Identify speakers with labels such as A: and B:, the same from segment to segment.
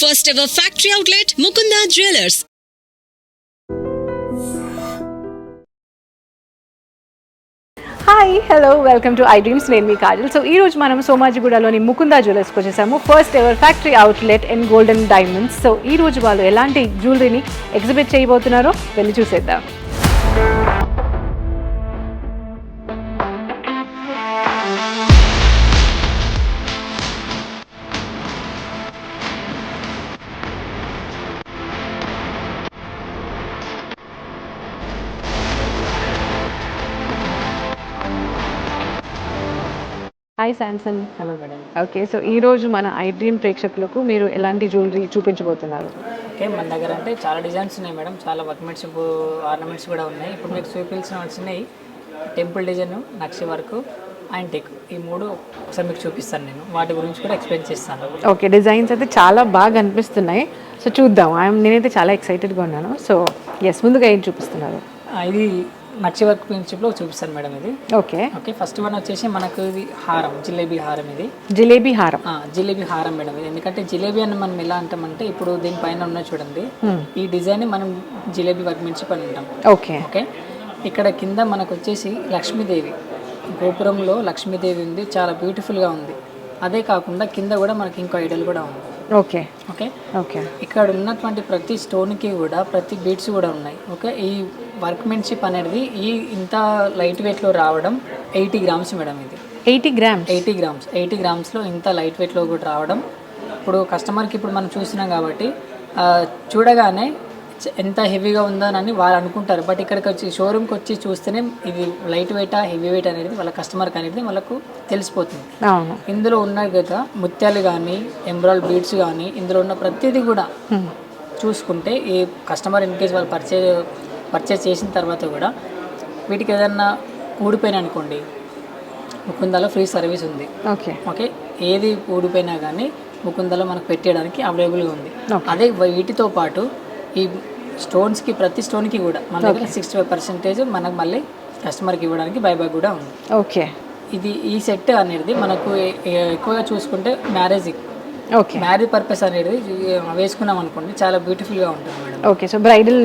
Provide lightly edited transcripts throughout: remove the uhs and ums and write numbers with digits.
A: First ever factory outlet, Mukunda Jewelers.
B: Hi hello welcome to I dreams. నేను మీ Kajal. So ఈరోజు మనం సోమాజిగూడలోని ముకుందా జ్యువెలర్స్కి వచ్చేసాము. First ever factory outlet in golden diamonds. So ఈరోజు వాళ్ళు ఎలాంటి జ్యువెలరీని ఎగ్జిబిట్ చేయబోతున్నారో వెళ్ళి చూసేద్దాం. Hi Samson.
C: Hello madam.
B: Okay, so ఈరోజు మన ఐ డ్రీమ్ ప్రేక్షకులకు మీరు ఎలాంటి జ్యువెలరీ చూపించబోతున్నారు?
C: ఓకే, మన దగ్గర అంటే చాలా డిజైన్స్ ఉన్నాయి మేడం, చాలా వర్క్మెన్షిప్ ఆర్నమెంట్స్ కూడా ఉన్నాయి. ఇప్పుడు మీకు చూపించిన వచ్చినాయి టెంపుల్ డిజైన్, నక్షి వర్క్, యాంటిక్, ఈ మూడు ఒకసారి మీకు చూపిస్తాను. నేను వాటి గురించి కూడా ఎక్స్ప్లెయిన్ చేస్తాను.
B: ఓకే, డిజైన్స్ అయితే చాలా బాగా అనిపిస్తున్నాయి. సో చూద్దాం. నేనైతే చాలా ఎక్సైటెడ్గా ఉన్నాను. సో ముందుగా ఏం చూపిస్తున్నారు?
C: ఇది నక్షి వర్క్ ప్రిన్సిప్లో చూపిస్తాను మేడం. ఇది
B: ఓకే
C: ఓకే ఫస్ట్ వన్ వచ్చేసి మనకు ఇది హారం, జిలేబీ హారం. ఇది
B: జిలేబీ హారం.
C: జిలేబీ హారం మేడం. ఇది ఎందుకంటే జిలేబీ అని మనం ఎలా అంటామంటే, ఇప్పుడు దీనిపైన ఉన్న చూడండి, ఈ డిజైన్ మనం జిలేబీ వర్క్మెన్షిప్ అని అంటాం.
B: ఓకే
C: ఓకే ఇక్కడ కింద మనకు వచ్చేసి లక్ష్మీదేవి, గోపురంలో లక్ష్మీదేవి ఉంది, చాలా బ్యూటిఫుల్గా ఉంది. అదే కాకుండా కింద కూడా మనకి ఇంకో ఐడల్ కూడా ఉంది.
B: ఓకే
C: ఓకే
B: ఓకే
C: ఇక్కడ ఉన్నటువంటి ప్రతి స్టోన్కి కూడా ప్రతి బీట్స్ కూడా ఉన్నాయి. ఓకే ఈ వర్క్మెన్షిప్ అనేది ఇంత లైట్ వెయిట్లో రావడం 80 గ్రామ్స్ మేడం. ఇది
B: 80 గ్రామ్స్.
C: 80 గ్రామ్స్లో ఇంత లైట్ వెయిట్లో కూడా రావడం. ఇప్పుడు కస్టమర్కి ఇప్పుడు మనం చూస్తున్నాం కాబట్టి చూడగానే ఎంత హెవీగా ఉందని వాళ్ళు అనుకుంటారు. బట్ ఇక్కడికి వచ్చి షోరూమ్కి వచ్చి చూస్తేనే ఇది లైట్ వెయిటా హెవీ వెయిట్ అనేది వాళ్ళ కస్టమర్కి అనేది వాళ్ళకు తెలిసిపోతుంది. ఇందులో ఉన్నాయి కదా ముత్యాలు కానీ, ఎంబ్రాయిడ్ బీడ్స్ కానీ, ఇందులో ఉన్న ప్రతిదీ కూడా చూసుకుంటే ఈ కస్టమర్ ఇన్ కేస్ వాళ్ళు పర్చేస్ చేసిన తర్వాత కూడా వీటికి ఏదన్నా ఊడిపోయినా అనుకోండి, ముకుందాలో ఫ్రీ సర్వీస్ ఉంది. ఓకే ఏది ఊడిపోయినా కానీ ముకుందాలో మనకు పెట్టేయడానికి అవైలబుల్గా ఉంది. అదే వీటితో పాటు ఈ స్టోన్స్కి, ప్రతి స్టోన్కి కూడా మన దగ్గర 65% మనకు మళ్ళీ కస్టమర్కి ఇవ్వడానికి బైబ్యాక్ కూడా ఉంది.
B: ఓకే
C: ఈ సెట్ అనేది మనకు ఎక్కువగా చూసుకుంటే మ్యారేజ్ పర్పస్ అనేది వేసుకున్నాం అనుకోండి, చాలా బ్యూటిఫుల్గా ఉంటుంది madam.
B: Okay, so bridal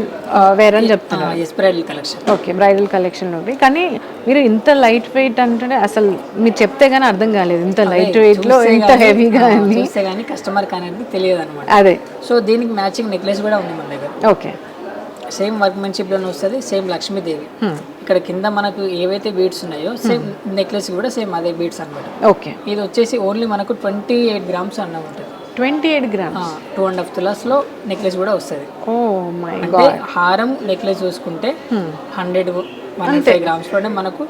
B: wear అని చెప్తున్నారు.
C: Yes, bridal collection.
B: Okay, bridal collection ఉంది. కానీ మీరు ఇంత లైట్ వెయిట్ అంటే అసలు మీరు చెప్తే గానీ అర్థం కాలేదు, ఇంత లైట్ వెయిట్ లో ఇంత హెవీగా
C: చూస్తే కానీ కస్టమర్కి అనేది తెలియదు అనమాట.
B: అదే.
C: సో దీనికి మ్యాచింగ్ నెక్లెస్ కూడా ఉంది మన దగ్గర.
B: ఓకే,
C: సేమ్ వర్క్మెన్షిప్లోనే వస్తుంది, సేమ్ లక్ష్మీదేవి. ఇక్కడ కింద మనకు ఏవైతే బీడ్స్ ఉన్నాయో సేమ్ నెక్లెస్ కూడా సేమ్ అదే బీడ్స్ అనమాట.
B: ఓకే
C: ఇది వచ్చేసి ఓన్లీ మనకు 28 గ్రామ్స్ అన్న ఉంటుంది.
B: 28 గ్రామ్స్,
C: 2.5 తులాస్లో నెక్లెస్ కూడా వస్తుంది.
B: అంటే
C: హారం నెక్లెస్ చూసుకుంటే 105 గ్రామ్స్ లోనే మనకు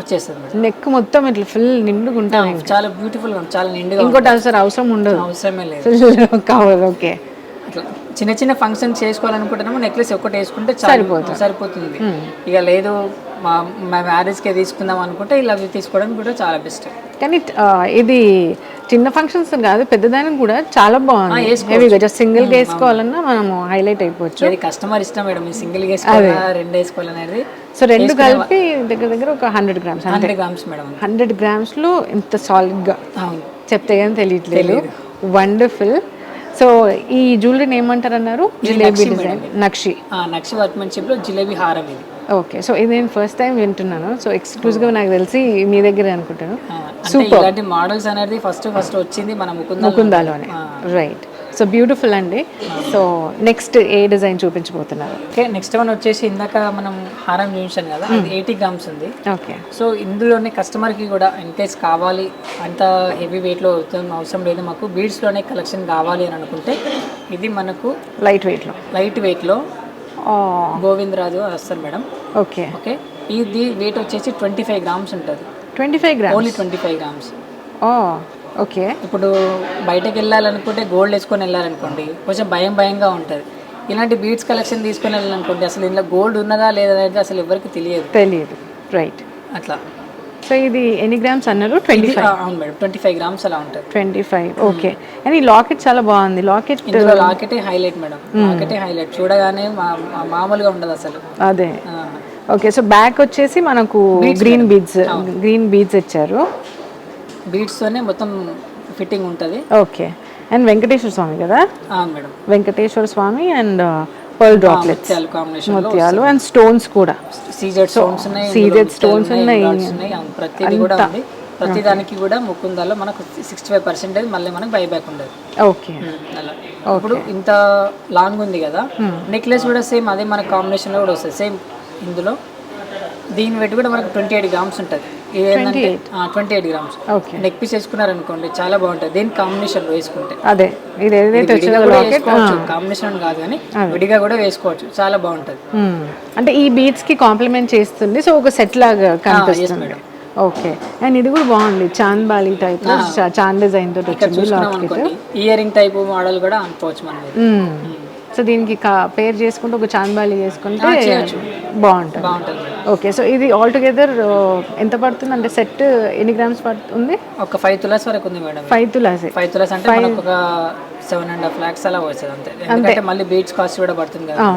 C: వచ్చేస్తుంది.
B: నెక్ మొత్తం ఇట్లా ఫుల్ నిండుగా ఉంటుంది,
C: చాలా బ్యూటిఫుల్ గా, చాలా నిండుగా.
B: ఇంకోటి అసలు అవసరమే లేదు. ఓకే,
C: అట్లా చిన్న చిన్న ఫంక్షన్ చేసుకోవాలనుకుంటున్నాము, నెక్లెస్ ఒక్కటి వేసుకుంటే సరిపోతుంది. ఇక లేదు మా మ్యారేజ్కే తీసుకుందాం అనుకుంటే ఇలా తీసుకోవడానికి కూడా చాలా బెస్ట్.
B: కానీ ఇది చిన్న ఫంక్షన్స్ కాదు, పెద్దదానికి కూడా చాలా బాగుంది. జస్ట్ సింగిల్ గా వేసుకోవాలన్నా మనము హైలైట్ అయిపోవచ్చు.
C: అది కస్టమర్ ఇష్టం మేడం, సింగిల్ గా వేసుకోవాలా రెండు వేసుకోవాలనేది.
B: సో రెండు కలిపి దగ్గర ఒక 100 గ్రామ్స్.
C: 100 grams madam.
B: 100 గ్రామ్స్ లో ఇంత సాలిడ్ గా చెప్తే కానీ తెలియట్లేదు. వండర్ఫుల్. సో ఈ జ్యువెలరీని ఏమంటారు అన్నారు? జిలేబీ డిజైన్, నక్షి
C: వర్క్మెన్షిప్ లో జిలేబీ హారం ఇది.
B: ఓకే, సో ఇది నేను ఫస్ట్ టైం వింటున్నాను. సో ఎక్స్క్లూజివ్గా నాకు తెలిసి మీ దగ్గరే అనుకుంటాను.
C: సూపర్. ఇలాంటి మోడల్స్ అనేది ఫస్ట్ వచ్చింది మన
B: ముకుందాలోనే. రైట్, సో బ్యూటిఫుల్ అండి. సో నెక్స్ట్ ఏ డిజైన్ చూపించబోతున్నారు?
C: ఓకే, నెక్స్ట్ వన్ వచ్చేసి ఇందాక మనం హారం చూపించాను కదా, అది 80 గ్రామ్స్ ఉంది.
B: ఓకే,
C: సో ఇందులోనే కస్టమర్కి కూడా ఇన్ కేస్ కావాలి, అంత హెవీ వెయిట్లో అవసరం లేదు, మాకు బీడ్స్లోనే కలెక్షన్ కావాలి అని అనుకుంటే ఇది మనకు లైట్ వెయిట్లో గోవిందరాజు వస్తారు మేడం.
B: ఓకే
C: ఓకే ఇది వెయిట్ వచ్చేసి 25 గ్రామ్స్ ఉంటుంది.
B: 25 గ్రామ్స్,
C: ఓన్లీ 25 గ్రామ్స్.
B: ఓకే,
C: ఇప్పుడు బయటకు వెళ్ళాలనుకుంటే గోల్డ్ వేసుకొని వెళ్ళాలనుకోండి, కొంచెం భయంగా ఉంటుంది. ఇలాంటి బీడ్స్ కలెక్షన్ తీసుకొని వెళ్ళాలనుకోండి, అసలు ఇందులో గోల్డ్ ఉన్నదా లేదా అనేది అసలు ఎవరికి తెలియదు. రైట్, అట్లా.
B: సో ఇది ఎన్ని గ్రామ్స్ అన్నారు? 25.
C: అవును మేడం, 25 గ్రామ్స్ అలా ఉంటుంది.
B: 25. ఓకే, అండ్ ఈ లాకెట్ చాలా బాగుంది.
C: లాకెటే హైలైట్ మేడం, లాకెటే హైలైట్. చూడగానే మామూలుగా ఉండదు అసలు.
B: అదే. ఓకే, సో బ్యాక్ వచ్చేసి మనకు గ్రీన్ బీడ్స్ ఇచ్చారు.
C: బీడ్స్తోనే మొత్తం ఫిట్టింగ్ ఉంటుంది.
B: ఓకే, అండ్ వెంకటేశ్వర స్వామి కదా,
C: madam.
B: Venkateswara Swami and pearl droplets,
C: ముత్యాలు కాంబినేషన్
B: ముత్యాలు అండ్ స్టోన్స్ కూడా,
C: సీజెడ్ స్టోన్స్ ఉన్నాయి,
B: సీజెడ్ స్టోన్స్ ఉన్నాయి,
C: ప్రతిదీ కూడా ఉంది. ప్రతి దానికి కూడా ముకుందాలో మనకు 65% మళ్ళీ మనకు బైబ్యాక్ ఉండదు.
B: ఓకే,
C: అలా ఇప్పుడు ఇంత లాంగ్ ఉంది కదా, నెక్లెస్ కూడా సేమ్ అదే మన కాంబినేషన్లో కూడా వస్తుంది సేమ్. ఇందులో దీని వెయిట్ కూడా మనకు 28 గ్రామ్స్ ఉంటుంది. ఇది ఏంటంటే 28 గ్రామ్స్. నెక్ పీస్ వేసుకున్నారు అనుకోండి చాలా బాగుంటుంది దీని కాంబినేషన్లో వేసుకుంటే.
B: అదే ఇది ఏదైతే
C: వేసుకోవచ్చు, కాంబినేషన్ కాదు కానీ విడిగా కూడా వేసుకోవచ్చు, చాలా బాగుంటుంది.
B: అంటే ఈ బీట్స్ కి కాంప్లిమెంట్ చేస్తుంది, సో ఒక సెట్ లాగా కనిపిస్తుంది. ఓకే, అండ్ ఇది కూడా బాగుంది, Chand Bali type, Chand design తోటి వచ్చింది.
C: ఇయర్ రింగ్ టైప్ మోడల్ కూడా అనుకోవచ్చు మనం.
B: సో దీనికి పేర్ చేసుకుంటే ఒక చాంద్బాలి చేసుకుంటే బాగుంటుంది. ఓకే, సో ఇది ఆల్ టుగెదర్ ఎంత పడుతుంది అంటే సెట్ ఎన్ని గ్రామ్స్ పడుతుంది?
C: ఒక 5 తులాస్ వరకు ఉంది మేడం.
B: 5 తులాస్.
C: 5 తులాస్ అంటే మనకు ఒక 7.5 lakhs అలా వస్తుంది అంతే, ఎందుకంటే మళ్ళీ బీట్స్ కాస్ట్ కూడా పడుతుంది కదా.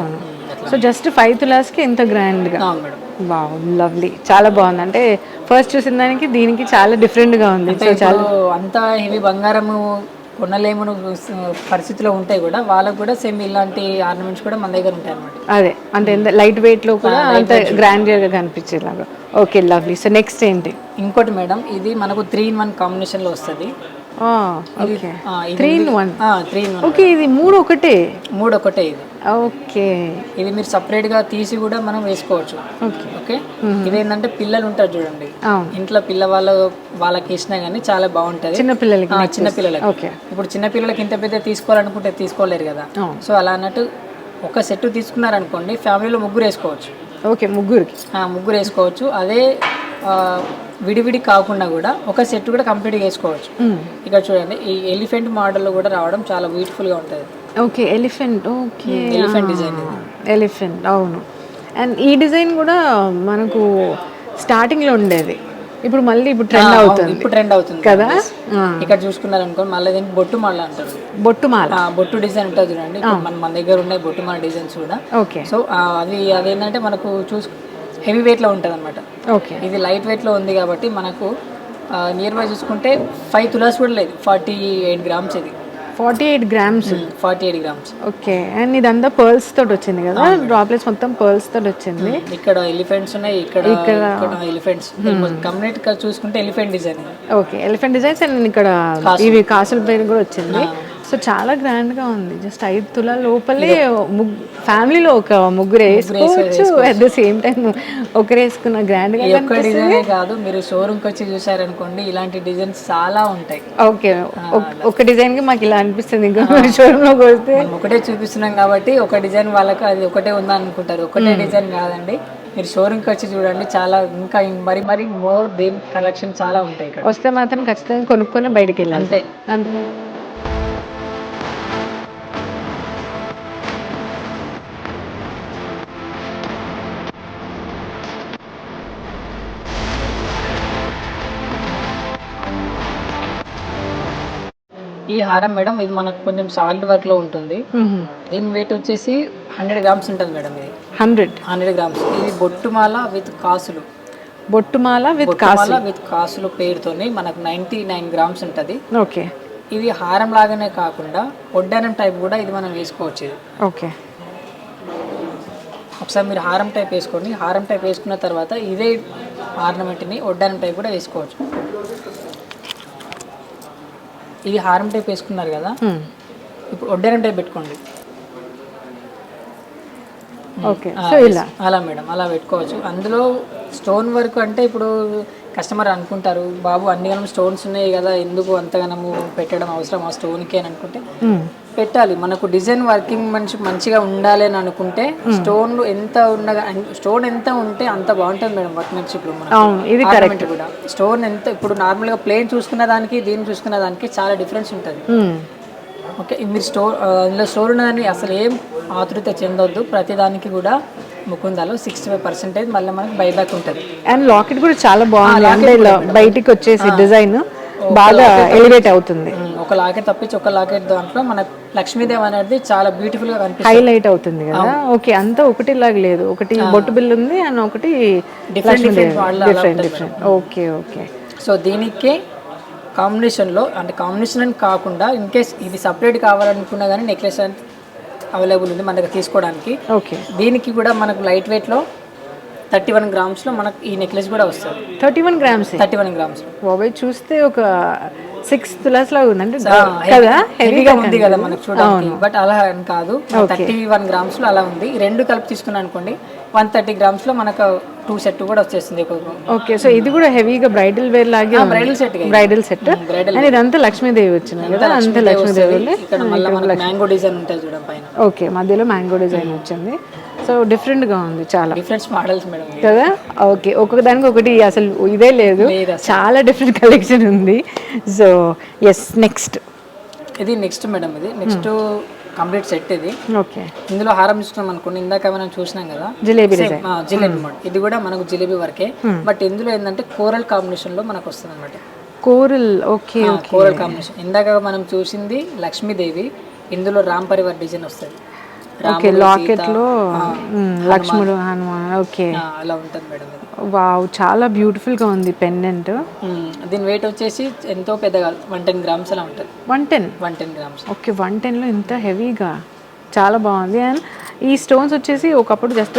B: సో జస్ట్ 5 తులాస్కి ఎంత గ్రాండ్గా.
C: మేడం
B: వావ్, లవ్లీ, చాలా బాగుంది. అంటే ఫస్ట్ చూసిన దానికి దీనికి చాలా డిఫరెంట్గా ఉంది. సో చాలా
C: అంత హెవీ బంగారము కొనలేము పరిస్థితిలో ఉంటాయి కూడా, వాళ్ళకు కూడా సేమ్ ఇలాంటి ఆర్నమెంట్స్ కూడా మన దగ్గర ఉంటాయి అన్నమాట.
B: అదే అంటే ఎంత లైట్ వెయిట్ లో కూడా అంత గ్రాండియర్ గా కనిపించేలాగా. Okay, lovely. సో నెక్స్ట్ ఏంటి?
C: ఇంకోటి మేడం, ఇది మనకు 3-in-1 కాంబినేషన్ లో వస్తుంది.
B: Okay, 3-in-1.
C: 3-in-1.
B: ఓకే, ఇది మూడు ఒకటే ఇది. ఓకే,
C: ఇది మీరు సపరేట్ గా తీసి కూడా మనం వేసుకోవచ్చు. ఓకే, ఇదేంటంటే పిల్లలు ఉంటారు చూడండి ఇంట్లో, వాళ్ళకి ఇచ్చినా గానీ చాలా బాగుంటది చిన్నపిల్లలకి. ఇప్పుడు చిన్నపిల్లలకి ఇంత పెద్ద తీసుకోవాలనుకుంటే తీసుకోలేరు కదా, సో అలా అన్నట్టు ఒక సెట్ తీసుకున్నారనుకోండి, ఫ్యామిలీలో ముగ్గురు వేసుకోవచ్చు.
B: ఓకే, ముగ్గురు
C: వేసుకోవచ్చు. అదే విడివిడి కాకుండా కూడా ఒక సెట్ కూడా కంప్లీట్గా వేసుకోవచ్చు. ఇక్కడ చూడండి, ఈ ఎలిఫెంట్ మోడల్లో కూడా రావడం చాలా బ్యూటిఫుల్ గా ఉంటుంది.
B: Okay, elephant. Okay,
C: elephant design,
B: elephant. అవును, అండ్ ఈ డిజైన్ కూడా మనకు స్టార్టింగ్ లో ఉండేది, ఇప్పుడు మళ్ళీ ట్రెండ్ అవుతుంది కదా.
C: ఇక్కడ చూసుకున్నారనుకో, మళ్ళీ దీనికి బొట్టు మాల అంటారు. బొట్టు డిజైన్ ఉంటుంది చూడండి, మన దగ్గర ఉన్నాయి బొట్టు మాల డిజైన్స్ కూడా.
B: ఓకే, సో
C: అదేంటంటే మనకు హెవీ వెయిట్ లో ఉంటుంది అనమాట.
B: ఓకే,
C: ఇది లైట్ వెయిట్ లో ఉంది కాబట్టి మనకు నియర్ బై చూసుకుంటే 5 తులాస్ కూడా లేదు, 48 గ్రామ్స్. ఇది
B: 48 గ్రామ్స్.
C: 48 గ్రామ్స్.
B: ఓకే, అండ్ ఇదంతా పర్ల్స్ తోటి వచ్చింది కదా, డ్రాప్లెట్స్ మొత్తం పర్ల్స్ తోటి వచ్చింది.
C: ఇక్కడ ఎలిఫెంట్స్ ఉన్నాయి, ఇక్కడ ఎలిఫెంట్స్ కంప్లీట్ గా చూసుకుంటే elephant design.
B: Okay, elephant designs, and ఇక్కడ ఇవి కాసుల పైన కూడా వచ్చింది. సో చాలా గ్రాండ్ గా ఉంది. జస్ట్ 5 తులాల లోపలే ఫ్యామిలీలో ఒక ముగ్గురు వేసుకోవచ్చు, అట్ ద సేమ్ టైం ఒకరు వేసుకున్న గ్రాండ్ గా
C: డిజైనే కాదు, మీరు షోరూమ్ కి వచ్చి చూసారనుకోండి ఇలాంటి డిజైన్స్ చాలా ఉంటాయి.
B: ఓకే, ఒక డిజైన్ కి మాకు ఇలా అనిపిస్తుంది, ఇంకా షోరూమ్ లోకి వస్తే
C: ఒకటే చూపిస్తున్నాం కాబట్టి ఒక డిజైన్ వాళ్ళకి అది ఒకటే ఉందా అనుకుంటారు. ఒకటే డిజైన్ కాదండి, మీరు షోరూమ్కి వచ్చి చూడండి, చాలా ఇంకా మరి మోర్ దేమ్ కలెక్షన్ చాలా ఉంటాయి. ఇక్కడ
B: వస్తే మాత్రం ఖచ్చితంగా కొనుక్కొని బయటికి వెళ్ళాలి. అంతే.
C: ఈ హారం మేడం, ఇది మనకు కొంచెం సాల్ట్ వర్క్ లో ఉంటుంది. దీని వెయిట్ వచ్చేసి 100 గ్రామ్స్ ఉంటుంది మేడం. ఇది 100 గ్రామ్స్. ఇది బొట్టుమాల విత్ కాసులు. విత్ కాసులు పేరుతోని మనకు 99 గ్రామ్స్ ఉంటుంది.
B: ఓకే,
C: ఇది హారం లాగానే కాకుండా వడ్డానం టైప్ కూడా ఇది మనం వేసుకోవచ్చు.
B: ఓకే,
C: ఒకసారి మీరు హారం టైప్ వేసుకోండి. హారం టైప్ వేసుకున్న తర్వాత ఇదే ఆర్నమెంట్ని వడ్డానం టైప్ కూడా వేసుకోవచ్చు. ఇది హారం టైప్ వేసుకున్నారు కదా, ఇప్పుడు వడ్డానం టైప్ పెట్టుకోండి. అలా మేడం, అలా పెట్టుకోవచ్చు. అందులో స్టోన్ వర్క్ అంటే ఇప్పుడు కస్టమర్ అనుకుంటారు, బాబు అన్ని గనం స్టోన్స్ ఉన్నాయి కదా, ఎందుకు అంతగానము పెట్టడం అవసరం ఆ స్టోన్కి అని అనుకుంటే పెట్టాలి. మనకు డిజైన్ వర్కింగ్ మంచిగా ఉండాలి అని అనుకుంటే స్టోన్ ఎంత ఉంటే అంత బాగుంటుంది మేడం వర్క్మెన్షిప్ లో. మనకి కూడా స్టోన్ ఎంత, ఇప్పుడు నార్మల్ గా ప్లేన్ చూసుకున్న దానికి దీన్ని చూసుకున్న దానికి చాలా డిఫరెన్స్ ఉంటుంది. ఓకే, మీరు అందులో స్టోర్ ఉన్నదాన్ని అసలు ఏం ఆతృత చెందొద్దు. ప్రతిదానికి కూడా ముకుందాలో 65% మళ్ళీ మనకి బైబ్యాక్ ఉంటుంది.
B: అండ్ లాకెట్ కూడా చాలా బాగుంది, అంటే బయటికి వచ్చేసి డిజైన్ బాగా ఎలివేట్ అవుతుంది.
C: ఒక లాకెట్ తప్పించి ఒక లాకెట్ దాంట్లో మన లక్ష్మీదేవి అనేది చాలా బ్యూటిఫుల్ గా కనిపిస్తుంది,
B: హైలైట్ అవుతుంది కదా. ఓకే, అంతా ఒకటిలాగా లేదు, ఒకటి బొట్టు బిల్ ఉంది అండ్ ఒకటి డిఫరెంట్. ఓకే,
C: సో దీనికి కాంబినేషన్లో అంటే కాంబినేషన్ అని కాకుండా ఇన్ కేస్ ఇది సపరేట్ కావాలనుకున్నా కానీ నెక్లెస్ అవైలబుల్ ఉంది మన దగ్గర తీసుకోవడానికి.
B: ఓకే,
C: దీనికి కూడా మనకు లైట్ వెయిట్లో 31 గ్రామ్స్లో మనకు ఈ నెక్లెస్ కూడా వస్తుంది.
B: 31 గ్రామ్స్.
C: 31 గ్రామ్స్
B: బాబాయ్ చూస్తే ఒక 6 తులాస్ లాగా ఉందంటే కదా,
C: హెవీగా ఉంది కదా మనకు చూడడానికి. బట్ అలా అని కాదు, 31 గ్రామ్స్లో అలా ఉంది. ఈ రెండు కలిపి తీసుకున్నాను అనుకోండి 130 గ్రామ్స్లో మనకు 2 సెట్ కూడా వచ్చేస్తుంది.
B: ఓకే, సో ఇది కూడా హెవీగా బ్రైడల్ వేర్ లాగే
C: bridal set.
B: Bridal set and ఇదంతా లక్ష్మీదేవి వచ్చింది కదా, అంతా లక్ష్మీదేవి.
C: ఇక్కడ మళ్ళీ మనకు మ్యాంగో డిజైన్ ఉంటుంది చూడండి పైన.
B: ఓకే, మధ్యలో మ్యాంగో డిజైన్ వచ్చింది. సో డిఫరెంట్ గా ఉంది, చాలా
C: డిఫరెంట్ మోడల్స్ మేడం
B: కదా. ఓకే, ఒక్కొక్క దానికి ఒకటి అసలు ఇదే లేదు, చాలా డిఫరెంట్ కలెక్షన్ ఉంది. సో ఎస్, నెక్స్ట్
C: ఇది నెక్స్ట్ మేడం, ఇది నెక్స్ట్ కంప్లీట్ సెట్ ఇది.
B: ఓకే,
C: ఇందులో హారం చూసుకున్నాం అనుకోండి, ఇందాక మనం చూసినాం కదా
B: జిలేబీ డిజైన్,
C: జిలేబీ మోడల్. ఇది కూడా మనకు జిలేబీ వర్కే, బట్ ఇందులో ఏంటంటే కోరల్ కాంబినేషన్ లో మనకు వస్తుంది అనమాట.
B: Coral, okay,
C: coral combination. ఇందాక మనం చూసింది లక్ష్మీదేవి, ఇందులో రామ్ పరివార్ డిజైన్ వస్తుంది.
B: ఓకే, లాకెట్ లో లక్ష్మణుడు, హనుమాన్. ఓకే,
C: అలా ఉంటుంది మేడం.
B: వావ్, చాలా బ్యూటిఫుల్ గా ఉంది పెండెంట్.
C: దీని వెయిట్ వచ్చేసి ఎంతో పెద్దగా 110 గ్రామ్స్ అలా ఉంటుంది. 110 గ్రామ్స్.
B: ఓకే, 110 లో ఇంత హెవీగా, చాలా బాగుంది. అండ్ ఈ స్టోన్స్ వచ్చేసి ఒకప్పుడు జస్ట్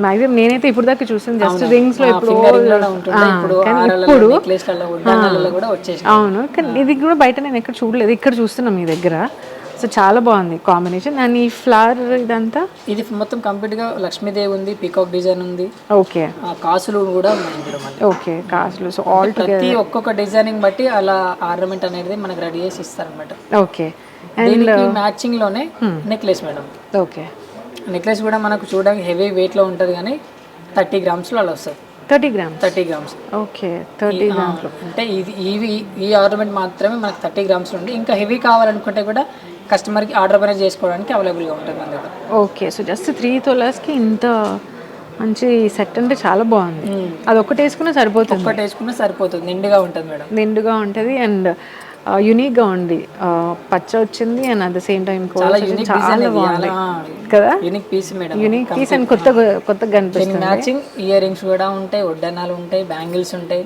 B: మాక్సిమం నేనైతే ఇప్పుడు దాకా చూసాను జస్ట్ రింగ్స్ లో, ఇప్పుడు అవును, కానీ ఇది కూడా బయట నేను ఎక్కడ చూడలేదు, ఇక్కడ చూస్తున్నాం మీ దగ్గర. సో చాలా బాగుంది కాంబినేషన్. అండ్ ఈ ఫ్లవర్ ఇదంతా,
C: ఇది మొత్తం కంప్లీట్ గా లక్ష్మీదేవి ఉంది, పీకాక్ డిజైన్ ఉంది.
B: ఓకే,
C: కాసులు కూడా ఉన్నాయి.
B: ఓకే, కాసులు. సో ఆల్
C: ప్రతి ఒక్కొక్క డిజైనింగ్ బట్టి అలా ఆర్నమెంట్ అనేది మనకు రెడీ చేసి ఇస్తారనమాట.
B: ఓకే,
C: అండ్ మ్యాచింగ్ లోనే నెక్లెస్ మేడం.
B: ఓకే,
C: నెక్లెస్ కూడా మనకు చూడడానికి హెవీ వెయిట్ లో ఉంటుంది, కానీ 30 గ్రామ్స్ లో అలా వస్తుంది.
B: 30 గ్రామ్స్.
C: 30 గ్రామ్స్.
B: Okay, 30 grams.
C: అంటే ఈ ఆర్నమెంట్ మాత్రమే మనకు 30 గ్రామ్స్ ఉంది. ఇంకా హెవీ కావాలనుకుంటే కూడా కస్టమర్కి ఆర్డర్ పైన చేసుకోవడానికి అవైలబుల్గా ఉంటుంది మన దగ్గర.
B: ఓకే, సో జస్ట్ 3 తులాస్కి ఇంత మంచి సెట్ అంటే చాలా బాగుంది. అది ఒక్కటి వేసుకున్నా సరిపోతుంది.
C: ఒక్కటి వేసుకున్నా సరిపోతుంది, నిండుగా ఉంటుంది మేడం.
B: నిండుగా ఉంటుంది అండ్ యూనిక్గా ఉంది. పచ్చ వచ్చింది and at the same time చాలా బాగుంది కదా,
C: unique piece madam.
B: Unique piece and కొత్తగా కనిపిస్తుంది.
C: మ్యాచింగ్ ఇయర్ రింగ్స్ కూడా ఉంటాయి, వడ్డానాలు ఉంటాయి, బ్యాంగిల్స్ ఉంటాయి.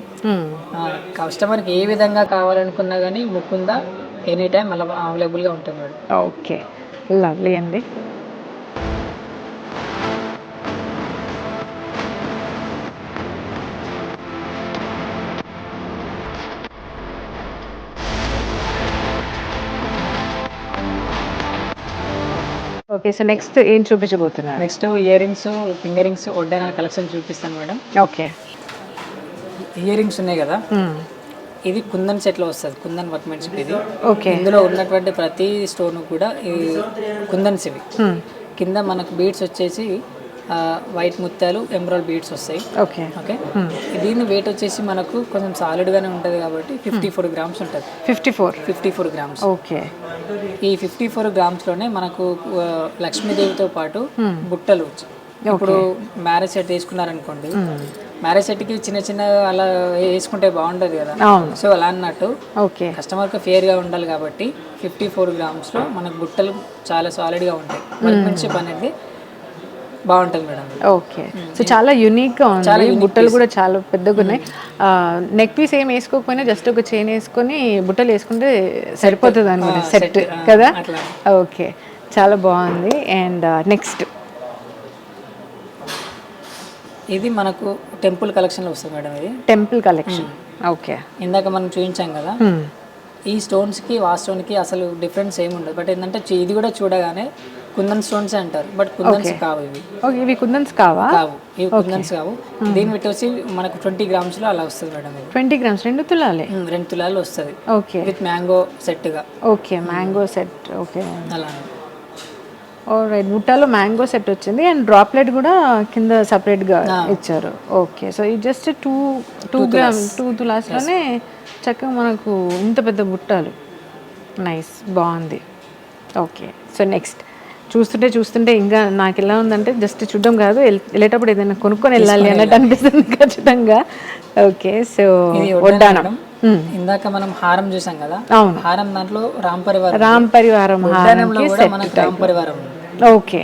C: కస్టమర్కి ఏ విధంగా కావాలనుకున్నా కానీ ముకుంద ఎనీ టైం అలా అవైలబుల్గా ఉంటుంది మేడం.
B: ఓకే, లవ్లీ అండి. ఓకే, సో నెక్స్ట్ ఏం చూపించబోతున్నారు?
C: Next ear rings, finger rings, వడ్డానాల కలెక్షన్ చూపిస్తాను మేడం.
B: ఓకే,
C: ఇయర్ రింగ్స్ ఉన్నాయి కదా, ఇది కుందన్ సెట్లో వస్తుంది, కుందన్ వర్క్మెన్షిప్ ఇది.
B: ఓకే,
C: ఇందులో ఉన్నటువంటి ప్రతి స్టోన్ కూడా ఈ కుందన్స్ ఇవి. కింద మనకు బీడ్స్ వచ్చేసి వైట్ ముత్యాలు, ఎమరాల్డ్ బీడ్స్ వస్తాయి.
B: ఓకే,
C: ఓకే, దీని వెయిట్ వచ్చేసి మనకు కొంచెం సాలిడ్గానే ఉంటుంది కాబట్టి 54 గ్రామ్స్ ఉంటుంది. 54 గ్రామ్స్.
B: ఓకే,
C: ఈ 54 గ్రామ్స్లోనే మనకు లక్ష్మీదేవితో పాటు బుట్టలు. ఇప్పుడు మ్యారేజ్ సెట్ తీసుకున్నారనుకోండి, మ్యారేజ్ సెట్కి చిన్న చిన్న అలా వేసుకుంటే బాగుంటుంది కదా, సో అలా అన్నట్టు కస్టమర్కి ఫేర్గా ఉండాలి కాబట్టి 54 గ్రామ్స్లో మనకు బుట్టలు చాలా సాలిడ్గా ఉంటాయి. వర్క్మెన్షిప్ అనేది బాగుంటుంది మేడం.
B: ఓకే, సో చాలా యూనిక్గా ఉంది. బుట్టలు కూడా చాలా పెద్దగా ఉన్నాయి. నెక్ పీస్ ఏం వేసుకోకపోయినా జస్ట్ ఒక చైన్ వేసుకొని బుట్టలు వేసుకుంటే సరిపోతుంది అనమాట, సెట్ కదా. ఓకే, చాలా బాగుంది. అండ్ నెక్స్ట్
C: ఇది మనకు టెంపుల్ కలెక్షన్లో వస్తుంది మేడం. ఇది
B: టెంపుల్ కలెక్షన్. ఓకే,
C: ఇందాక మనం చూపించాం కదా, ఈ స్టోన్స్కి ఆ స్టోన్కి అసలు డిఫరెన్స్ ఏమి ఉండదు. బట్ ఏంటంటే ఇది కూడా చూడగానే కుందన్ స్టోన్స్ అంటారు, బట్ కుందన్స్ కావు ఇవి.
B: ఇవి కుందన్స్ కావు,
C: ఇవి కుందన్స్ కావు. దీని పెట్టి వచ్చి మనకు 20 గ్రామ్స్లో అలా వస్తుంది మేడం.
B: 20 గ్రామ్స్, 2 తులాలే,
C: 2 తులాలు వస్తుంది.
B: ఓకే,
C: విత్ మ్యాంగో సెట్గా.
B: Okay, mango set. ఓకే,
C: అలా
B: రైట్. బుట్టాలో మ్యాంగో సెట్ వచ్చింది అండ్ డ్రాప్లెట్ కూడా కింద సపరేట్గా ఇచ్చారు. ఓకే, సో ఇది జస్ట్ 2 తులాస్లోనే చక్కగా మనకు ఇంత పెద్ద బుట్టాలు. నైస్, బాగుంది. ఓకే, సో నెక్స్ట్ చూస్తుంటే ఇంకా నాకు ఎలా ఉందంటే జస్ట్ చూడడం కాదు, వెళ్ళేటప్పుడు ఏదైనా కొనుక్కొని వెళ్ళాలి అన్నట్టు అనిపిస్తుంది ఖచ్చితంగా. ఓకే, సో వడ్డానం.
C: ఇందాక మనం హారం చూసాం కదా,
B: అవును,
C: హారం దాంట్లో రామ్ పరివారం రామ్ పరివారం.
B: ఓకే,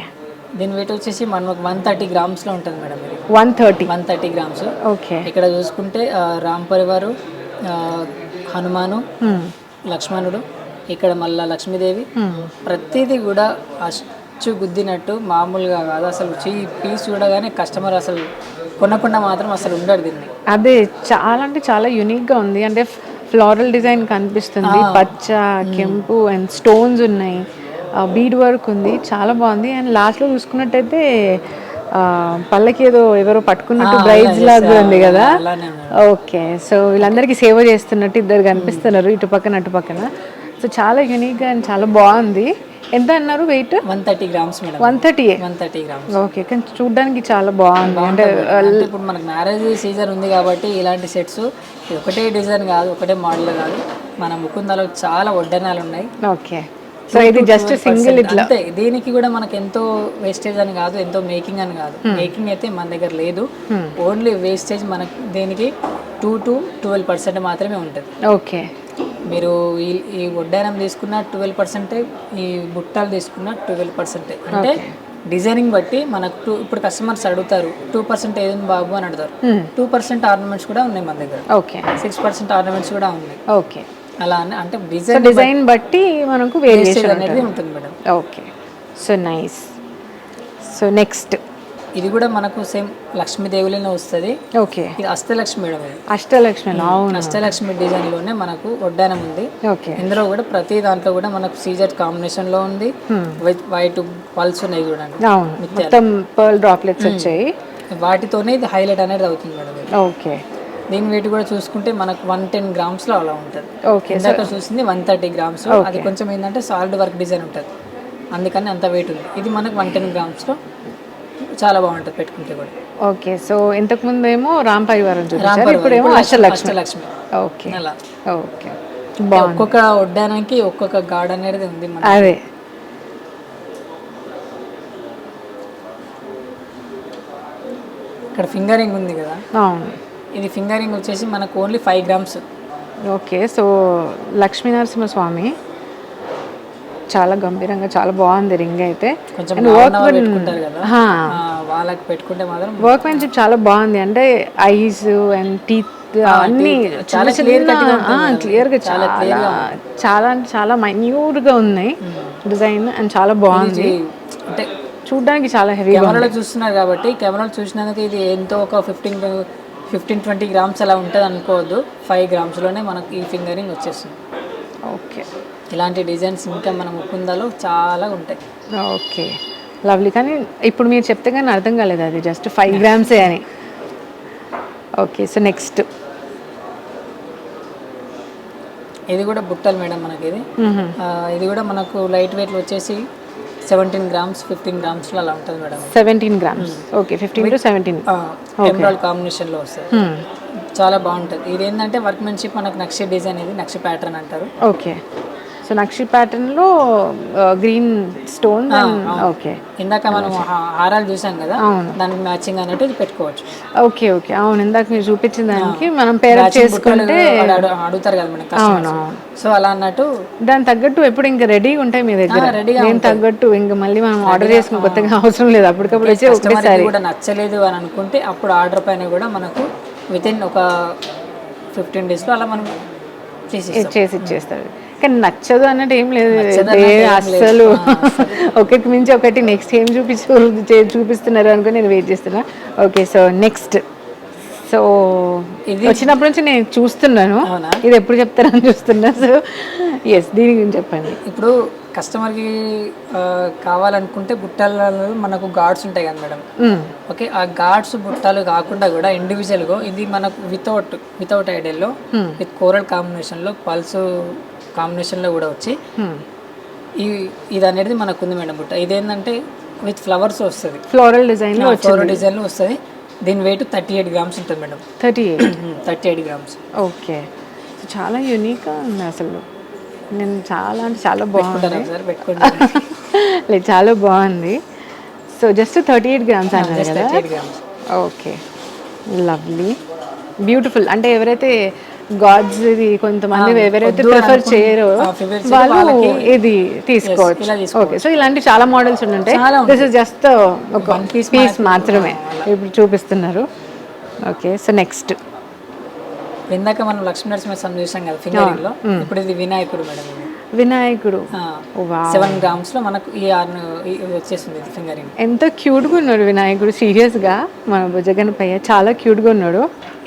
C: దీని వెయిట్ వచ్చేసి మనకు 130 గ్రామ్స్లో ఉంటుంది మేడం. 130 గ్రామ్స్.
B: ఓకే,
C: ఇక్కడ చూసుకుంటే రామ్ పరివారు హనుమాను, లక్ష్మణుడు, ఇక్కడ మళ్ళా లక్ష్మీదేవి, ప్రతిదీ కూడా అచ్చు గుద్దినట్టు మామూలుగా కాదు. అసలు పీస్ చూడగానే కస్టమర్ అసలు కొనకుండా మాత్రం అసలు ఉండడు దీన్ని.
B: అదే చాలా అంటే చాలా యూనిక్గా ఉంది. అంటే ఫ్లోరల్ డిజైన్ కనిపిస్తుంది, పచ్చ కెంపు అండ్ స్టోన్స్ ఉన్నాయి, బీడ్ వర్క్ ఉంది, చాలా బాగుంది. అండ్ లాస్ట్లో చూసుకున్నట్టయితే పళ్ళకి ఏదో ఎవరో పట్టుకున్నట్టు బ్రైడ్స్ లాగా ఉంది కదా. ఓకే, సో వీళ్ళందరికీ సేవ చేస్తున్నట్టు ఇద్దరు కనిపిస్తున్నారు ఇటు పక్కన అటు పక్కన. సో చాలా యూనిక్గా అండ్ చాలా బాగుంది. ఎంత అన్నారు weight?
C: 130 grams madam.
B: 130
C: grams.
B: Okay, కానీ చూడడానికి చాలా బాగుంది. అంటే
C: ఇప్పుడు మనకు మ్యారేజ్ సీజన్ ఉంది కాబట్టి ఇలాంటి సెట్స్ ఒకటే డిజైన్ కాదు, ఒకటే మోడల్ కాదు, మన ముకుందాలో చాలా వడ్డనాలు ఉన్నాయి.
B: ఓకే, సో ఇది జస్ట్ సింగిల్ ఇట్లా.
C: అంతే, దీనికి కూడా మనకి ఎంతో వేస్టేజ్ అని కాదు, ఎంతో మేకింగ్ అని కాదు. మేకింగ్ అయితే మన దగ్గర లేదు, ఓన్లీ వేస్టేజ్ మనకి దీనికి 2 to 12% మాత్రమే ఉంటుంది.
B: ఓకే,
C: మీరు ఈ వడ్డానం తీసుకున్న 12%, ఈ బుట్టాలు తీసుకున్న 12%. అంటే డిజైనింగ్ బట్టి మనకు ఇప్పుడు కస్టమర్స్ అడుగుతారు 2% ఏది బాబు అని అడుగుతారు. 2% ఆర్నమెంట్స్ కూడా ఉన్నాయి మన దగ్గర.
B: ఓకే,
C: 6% ఆర్నమెంట్స్ కూడా ఉన్నాయి.
B: ఓకే,
C: అలా అంటే
B: డిజైన్ బట్టి మనకు వేరియేషన్
C: అనేది ఉంటుంది madam.
B: Okay, so nice. So next
C: ఇది కూడా మనకు సేమ్ లక్ష్మీదేవులనే వస్తుంది.
B: ఓకే,
C: ఇది అష్టలక్ష్మి మేడం.
B: అష్టలక్ష్మి, అవును,
C: అష్టలక్ష్మి డిజైన్ లోనే మనకు వడ్డానం ఉంది.
B: ఓకే,
C: ఇందులో కూడా ప్రతి దాంట్లో కూడా మనకు సీజెడ్ కాంబినేషన్ లో ఉంది. వైట్ పల్స్ ఉన్నాయి చూడండి,
B: అవును, మొత్తం పర్ల్ డ్రాప్లెట్స్ వచ్చాయి.
C: వాటితోనే ఇది హైలైట్ అనేది అవుతుంది మేడం.
B: ఓకే,
C: దీని వెయిట్ కూడా చూసుకుంటే మనకు 110 grams లో అలా ఉంటుంది.
B: ఓకే,
C: ఇందాక చూసింది 130 grams. అది కొంచెం ఏంటంటే సాలిడ్ వర్క్ డిజైన్ ఉంటుంది, అందుకని అంత వెయిట్ ఉంది. ఇది మనకు 110 grams లో చాలా బాగుంటుంది పెట్టుకుంటే కూడా.
B: ఓకే, సో ఇంతకు ముందు ఏమో రామ్ పరివారం చూపించారు, ఇప్పుడేమో అష్టలక్ష్మి. ఓకే,
C: అలా
B: ఓకే,
C: ఒక్కొక్క వడ్డానికి ఒక్కొక్క గార్డ్ అనేది ఉంది.
B: అదే
C: ఇక్కడ ఫింగరింగ్ ఉంది కదా,
B: అవును,
C: ఇది ఫింగరింగ్ వచ్చేసి మనకు only 5 grams.
B: Okay, so Lakshminarasimhaswamy చాలా గంభీరంగా చాలా బాగుంది రింగ్ అయితే.
C: కొంచెం పెట్టుకుంటారు కదా, వాళ్ళకి పెట్టుకుంటే మాత్రం
B: వర్క్ మ్యాన్షిప్ చాలా బాగుంది. అంటే ఐస్ అండ్ టీత్ అన్ని చాలా క్లియర్గా చాలా అంటే చాలా మైన్యూట్గా ఉన్నాయి డిజైన్, అండ్ చాలా బాగుంది.
C: అంటే
B: చూడడానికి చాలా హెవీ.
C: కెమెరాలో చూస్తున్నారు కాబట్టి కెమెరాలో చూసినందుకు ఇది ఎంతో ఒక 15-20 grams అలా ఉంటుంది అనుకోవద్దు. 5 grams లోనే మనకు ఈ ఫింగరింగ్ వచ్చేస్తుంది.
B: ఓకే,
C: ఇలాంటి డిజైన్స్ ఇంకా మన ముకుందాలో చాలా ఉంటాయి.
B: Okay, lovely. కానీ ఇప్పుడు మీరు చెప్తే కానీ అర్థం కాలేదు అది జస్ట్ 5 grams అని. ఓకే, సో నెక్స్ట్
C: ఇది కూడా బుట్టలు మేడం మనకి. ఇది కూడా మనకు లైట్ వెయిట్ వచ్చేసి 17 grams 15 grams లో అలా ఉంటుంది madam.
B: 17 grams. Okay, 15 to 17
C: emerald combination లో వస్తుంది, చాలా బాగుంటుంది. ఇది ఏంటంటే వర్క్మెన్షిప్ మనకు నక్షి డిజైన్, ఇది నక్షి ప్యాటర్న్ అంటారు.
B: ఓకే, సో నక్షి ప్యాటర్న్ లో గ్రీన్ స్టోన్. ఓకే,
C: ఇందాక మనం హారాలు చూసాం కదా, దానికి మ్యాచింగ్ అన్నట్టు ఇది పెట్టుకోవచ్చు.
B: ఓకే, ఓకే, అవును, ఇందాక మీరు చూపించిన దానికి మనం పేరప్ చేసుకుంటే
C: అడుగుతారు కదా మనకి. అవును, సో అలా అన్నట్టు
B: దాని తగ్గట్టు ఎప్పుడు ఇంకా రెడీగా ఉంటాయి మీ దగ్గర. నేను తగ్గట్టు ఇంకా మళ్ళీ మనం ఆర్డర్ చేసుకుని కొత్తగా అవసరం లేదు, అప్పటికప్పుడు వచ్చి ఒకసారి
C: కూడా నచ్చలేదు అని అనుకుంటే అప్పుడు ఆర్డర్ పైన కూడా మనకు వితిన్ ఒక 15 days లో అలా మనం
B: చేసి ఇచ్చేస్తారు. కానీ నచ్చదు అన్నట్టు ఏం లేదు అస్సలు. ఒకటి మించి ఒకటి నెక్స్ట్ ఏం చూపిస్తున్నారు అనుకుని నేను వెయిట్ చేస్తున్నా. ఓకే, సో నెక్స్ట్, సో వచ్చినప్పటి నుంచి నేను చూస్తున్నాను, ఇది ఎప్పుడు చెప్తారని చూస్తున్నా. సో ఎస్, దీని గురించి చెప్పండి.
C: ఇప్పుడు కస్టమర్కి కావాలనుకుంటే బుట్టలలో మనకు గార్డ్స్ ఉంటాయి కదా మేడం. ఓకే, ఆ గార్డ్స్ బుట్టలు కాకుండా కూడా ఇండివిజువల్గా ఇది మనకు వితౌట్ ఐడియల్లో విత్ కోరల్ కాంబినేషన్లో పల్స్ కాంబినేషన్లో కూడా వచ్చి ఇది అనేది మనకు ఉంది మేడం బుట్ట. ఇదేంటంటే విత్ ఫ్లవర్స్ వస్తుంది,
B: ఫ్లోరల్ డిజైన్లో
C: వస్తుంది. దీని వెయిట్ 38 grams ఉంటుంది మేడం. 38 grams.
B: ఓకే, చాలా యూనిక్గా ఉంది అసలు. నేను చాలా అంటే చాలా బాగుంది
C: సార్, పెట్టుకుంటాను.
B: లేదు, చాలా బాగుంది. సో జస్ట్ 38 grams అన్నారు కదా.
C: 38 grams.
B: Okay, lovely, beautiful. అంటే ఎవరైతే గాడ్స్ ఇది కొంతమంది ఎవరైతే ప్రిఫర్ చేయరో వాళ్ళు ఇది తీసుకోవచ్చు. ఓకే, సో ఇలాంటి చాలా మోడల్స్ ఉంటాయి. దిస్ ఇస్ జస్ట్ ఒక పీస్ మాత్రమే ఇప్పుడు చూపిస్తున్నారు. ఓకే, సో నెక్స్ట్
C: ఇందాక మనం లక్ష్మీ నరసింహస్వామి చూసాం కదా ఫింగరింగ్ లో, ఇప్పుడు ఇది వినాయకుడు మేడం. ఇది
B: వినాయకుడు
C: 7 గ్రామ్స్ లో మనకు ఈ వచ్చేసింది ఇది ఫింగరింగ్.
B: ఎంత క్యూట్గా ఉన్నాడు వినాయకుడు, సీరియస్గా మన భుజగణపయ్య చాలా క్యూట్గా ఉన్నాడు.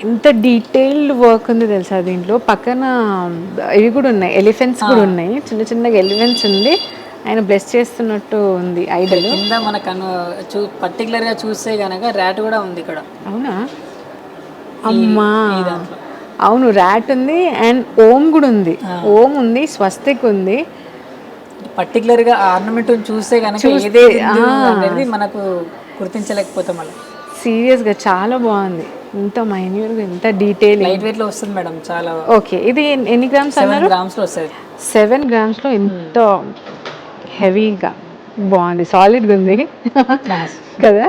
B: ఎంత డీటెయిల్డ్ వర్క్ ఉంది తెలుసా దీంట్లో. పక్కన ఇవి కూడా ఉన్నాయి, ఎలిఫెంట్స్ కూడా ఉన్నాయి, చిన్న చిన్నగా ఎలిఫెంట్స్ ఉంది. ఆయన బ్లెస్ చేస్తున్నట్టు ఉంది ఐడల్.
C: కింద మనకు పర్టికులర్ గా చూస్తే గనక ర్యాట్ కూడా ఉంది ఇక్కడ.
B: అవునా? అమ్మా అవును, ర్యాట్ ఉంది అండ్ ఓం కూడా ఉంది. ఓం ఉంది, స్వస్తిక్ ఉంది.
C: పర్టికులర్ గా ఆర్నమెంట్ చూస్తే కనుక అనేది మనకు గుర్తించలేకపోతాం అలా.
B: సీరియస్ గా చాలా బాగుంది, ఇంత మైన్యూట్ గా, ఇంత డీటెయిల్.
C: లైట్ వెయిట్ లో వస్తుంది మేడం చాలా.
B: ఓకే, ఇది ఎన్ని గ్రామ్స్ అన్నారు?
C: 7 గ్రామ్స్ లో వస్తుంది.
B: 7 గ్రామ్స్ లో ఇంత హెవీగా బాగుంది, సాలిడ్గా ఉంది కదా.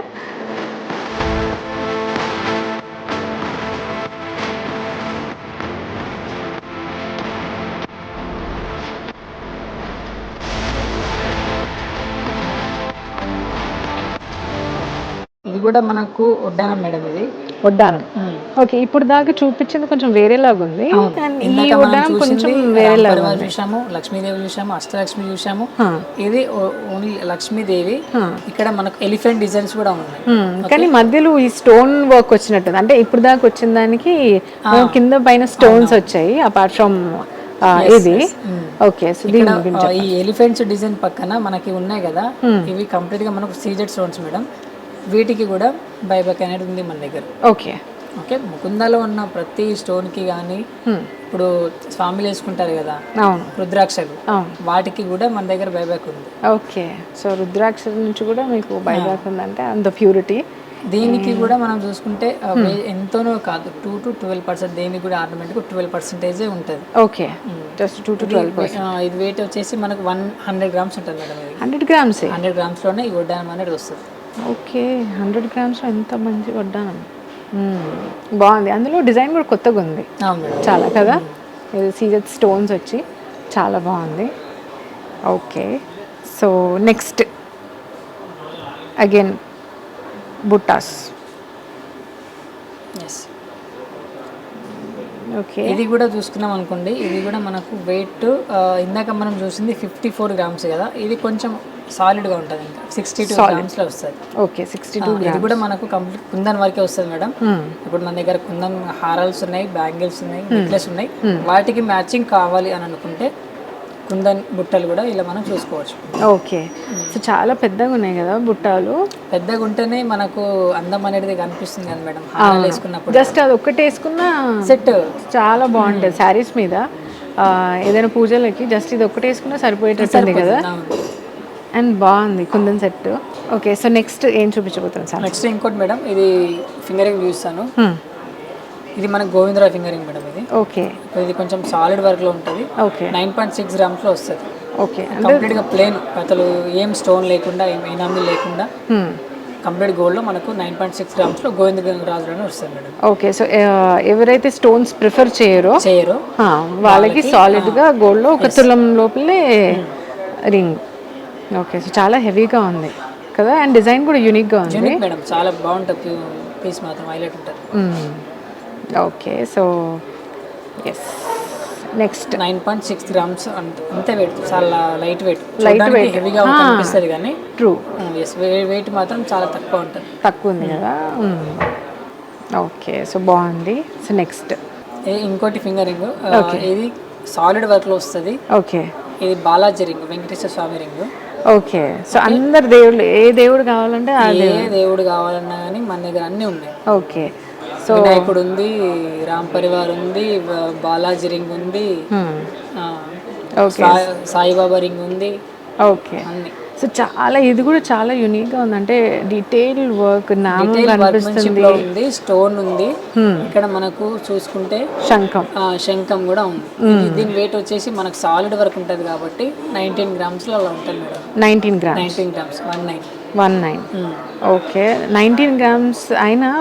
C: ఇది కూడా మనకు వడ్డానం మేడం. ఇది
B: వడ్డానం. ఓకే, ఇప్పుడు దాకా చూపించింది కొంచెం వేరేలాగా ఉంది. ఈ వడ్డానం కొంచెం వేరేలాగా
C: చూసాము. లక్ష్మీదేవి చూసాము, అష్టలక్ష్మి చూసాము. ఇది ఓన్లీ లక్ష్మీదేవి. ఇక్కడ మనకు ఎలిఫెంట్ డిజైన్స్ కూడా ఉన్నాయి,
B: కానీ మధ్యలో ఈ స్టోన్ వర్క్ వచ్చినట్టు. అంటే ఇప్పుడు దాకా వచ్చిన దానికి కింద పైన స్టోన్స్ వచ్చాయి అపార్ట్ ఫ్రమ్ ఇది. ఓకే, సో
C: ఈ ఎలిఫెంట్స్ డిజైన్ పక్కన మనకి ఉన్నాయి కదా, ఇవి కంప్లీట్ గా మనకు సీజెడ్ స్టోన్స్ మేడం. వీటికి కూడా బైబ్యాక్ అనేది ఉంది మన దగ్గర.
B: ఓకే
C: ఓకే, ముకుందాలో ఉన్న ప్రతి స్టోన్ కి కానీ ఇప్పుడు స్వామిలు వేసుకుంటారు కదా రుద్రాక్షలు, వాటికి కూడా మన దగ్గర బైబ్యాక్ ఉంది.
B: ఓకే, సో రుద్రాక్ష నుంచి కూడా మీకు బైబ్యాక్ ఉందంటే అంత ప్యూరిటీ.
C: దీనికి కూడా మనం చూసుకుంటే ఎంతోనో కాదు, 2 to 12%. దీనికి కూడా ఆర్నమెంట్ 12% ఉంటుంది.
B: Okay, just 2 to 12%.
C: ఇది వెయిట్ వచ్చేసి మనకు 100 గ్రామ్స్ ఉంటుంది మేడం. ఇది
B: 100 గ్రామ్స్.
C: 100 గ్రామ్స్ లోనే ఈ వడ్డానం అనేది వస్తుంది.
B: ఓకే, 100 గ్రామ్స్ ఎంత మంచి వడ్డానం. బాగుంది, అందులో డిజైన్ కూడా కొత్తగా ఉంది చాలా కదా. ఇది సీజెడ్ స్టోన్స్ వచ్చి చాలా బాగుంది. ఓకే, సో నెక్స్ట్ అగైన్ బుట్టాస్. ఓకే,
C: ఇది కూడా చూసుకున్నాం అనుకోండి, ఇది కూడా మనకు వెయిట్ ఇందాక మనం చూసింది 54 గ్రామ్స్ కదా, ఇది కొంచెం సాలిడ్ గా ఉంటుంది, ఇంకా 62 గ్రామ్స్ లో వస్తుంది.
B: Okay, 62 grams.
C: ఇది కూడా మనకు కంప్లీట్ కుందన్ వరకే వస్తుంది మేడం. ఇప్పుడు మన దగ్గర కుందన్ హారాల్స్ ఉన్నాయి, బ్యాంగిల్స్ ఉన్నాయి, నెక్లెస్ ఉన్నాయి. వాటికి మ్యాచింగ్ కావాలి అని అనుకుంటే కుందన్ బుట్టలు కూడా ఇలా మనం చూసుకోవచ్చు.
B: ఓకే, సో చాలా పెద్దగా ఉన్నాయి కదా బుట్టాలు.
C: పెద్దగా ఉంటేనే మనకు అందం అనేది కనిపిస్తుంది కదా మేడం. హారాలు వేసుకున్నప్పుడు
B: జస్ట్ అది ఒక్కటి వేసుకున్న
C: సెట్
B: చాలా బాగుంటుంది శారీస్ మీద. ఏదైనా పూజలకి జస్ట్ ఇది ఒక్కటి వేసుకున్నా సరిపోయేటట్టుంది కదా. అండ్ బాగుంది kundan set. Okay, so next ఏం చూపించబోతున్నాను సార్?
C: నెక్స్ట్ ఇంకోటి మేడం, ఇది ఫింగరింగ్ చూస్తాను. ఇది మనకు గోవిందరావు ఫింగరింగ్ మేడం. ఇది
B: ఓకే,
C: ఇది కొంచెం సాలిడ్ వర్క్ లో ఉంటుంది.
B: ఓకే,
C: 9.6 గ్రామ్స్ లో వస్తుంది.
B: ఓకే,
C: కంప్లీట్ గా ప్లేన్, అసలు ఏం స్టోన్ లేకుండా, ఏం ఎనామిల్ లేకుండా కంప్లీట్ గోల్డ్ లో మనకు 9.6 గ్రామ్స్ లో గోవిందరాజు అని వస్తుంది మేడం.
B: ఓకే, సో ఎవరైతే స్టోన్స్ ప్రిఫర్ చేయరో వాళ్ళకి సాలిడ్ గా గోల్డ్ లో ఒక తులం లోపలే రింగ్. ఓకే, సో చాలా హెవీగా ఉంది కదా, అండ్ డిజైన్ కూడా యూనిక్గా ఉంది.
C: యూనిక్ మేడం, చాలా బాగుంటుంది పీస్, మాత్రం హైలైట్ ఉంటుంది.
B: Okay, so yes next
C: 9.6 grams అంతే వెయిట్, చాలా లైట్ వెయిట్, హెవీగా కనిపిస్తుంది కానీ
B: ట్రూ
C: వెయిట్ మాత్రం చాలా తక్కువ ఉంటుంది.
B: తక్కువ ఉంది కదా. ఓకే, సో బాగుంది. సో నెక్స్ట్
C: ఇంకోటి ఫింగరింగ్, ఇది సాలిడ్ వర్క్ లో వస్తుంది.
B: ఓకే,
C: ఇది బాలాజీ రింగ్, వెంకటేశ్వర స్వామి రింగ్.
B: ఓకే, సో అందరు దేవుళ్ళు, ఏ దేవుడు కావాలంటే
C: ఏ దేవుడు కావాలన్నా కానీ మన దగ్గర అన్నీ ఉన్నాయి.
B: ఓకే, సో
C: వినాయకుడు ఉంది, రామ్ పరివార్ ఉంది, బాలాజీ రింగ్ ఉంది, సాయిబాబా రింగ్ ఉంది.
B: ఓకే, సో చాలా ఇది కూడా చాలా యూనిక్ గా ఉంది. అంటే డీటెయిల్ వర్క్, నామం కనిపిస్తుంది,
C: స్టోన్ ఉంది. ఇక్కడ మనకు చూసుకుంటే శంఖం కూడా ఉంది. దీని వెయిట్ వచ్చేసి మనకు సాలిడ్ వర్క్ ఉంటది కాబట్టి 19 గ్రామ్స్ లో అలా ఉంటుంది మేడం.
B: 19 గ్రామ్స్ 19. ఓకే, 19 గ్రామ్స్ అయినా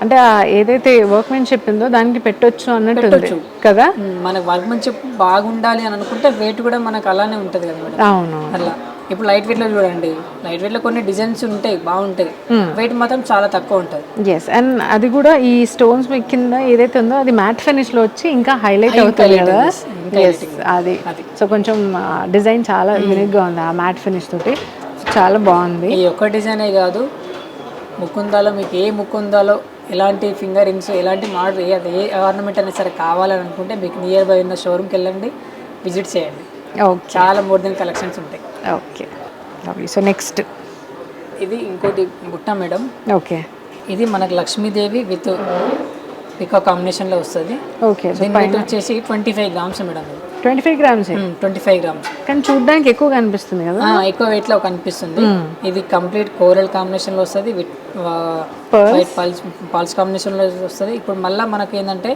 B: అంటే ఏదైతే వర్క్మెన్షిప్ ఉందో దానికి పెట్టొచ్చు అన్నట్టు కదా.
C: మన వర్క్మెన్షిప్ బాగుండాలి అని అనుకుంటే వెయిట్ కూడా మనకు అలానే ఉంటది కదా మేడం.
B: అవును,
C: అలా ఇప్పుడు లైట్ వెయిట్లో చూడండి, లైట్ వెయిట్లో కొన్ని డిజైన్స్ ఉంటాయి బాగుంటాయి, వెయిట్ మాత్రం చాలా తక్కువ ఉంటుంది.
B: ఎస్, అండ్ అది కూడా ఈ స్టోన్స్ కింద ఏదైతే ఉందో అది మ్యాట్ ఫినిష్లో వచ్చి ఇంకా హైలైట్ అవుతుంది కదా. ఎస్, అది సో కొంచెం డిజైన్ చాలా యూనిక్గా ఉంది ఆ మ్యాట్ ఫినిష్ తోటి, చాలా బాగుంది.
C: ఈ ఒక్క డిజైనే కాదు, ముకుందాలో మీకు ఏ ముకుందాలో ఎలాంటి ఫింగర్ రింగ్స్ ఎలాంటి మోడల్ ఏ ఆర్నమెంట్ అయినా సరే కావాలని అనుకుంటే మీకు నియర్ బై ఉన్న షోరూమ్కి వెళ్ళండి, విజిట్ చేయండి.
B: ఓకే,
C: చాలా మోర్ దెన్ కలెక్షన్స్ ఉంటాయి.
B: ఓకే, సో నెక్స్ట్
C: ఇది ఇంకోటి బుట్ట మేడం.
B: ఓకే,
C: ఇది మనకు లక్ష్మీదేవి విత్ పికా కాంబినేషన్లో వస్తుంది.
B: ఓకే,
C: దీని వెయిట్ వచ్చేసి 25 గ్రామ్స్ మేడం.
B: 25 గ్రామ్స్,
C: 25 గ్రామ్స్,
B: కానీ చూడడానికి ఎక్కువగా అనిపిస్తుంది కదా.
C: ఎక్కువ వెయిట్లో కనిపిస్తుంది. ఇది కంప్లీట్ కోరల్ కాంబినేషన్లో వస్తుంది, విత్ వైట్ పాల్స్ కాంబినేషన్లో వస్తుంది. ఇప్పుడు మళ్ళీ మనకి ఏంటంటే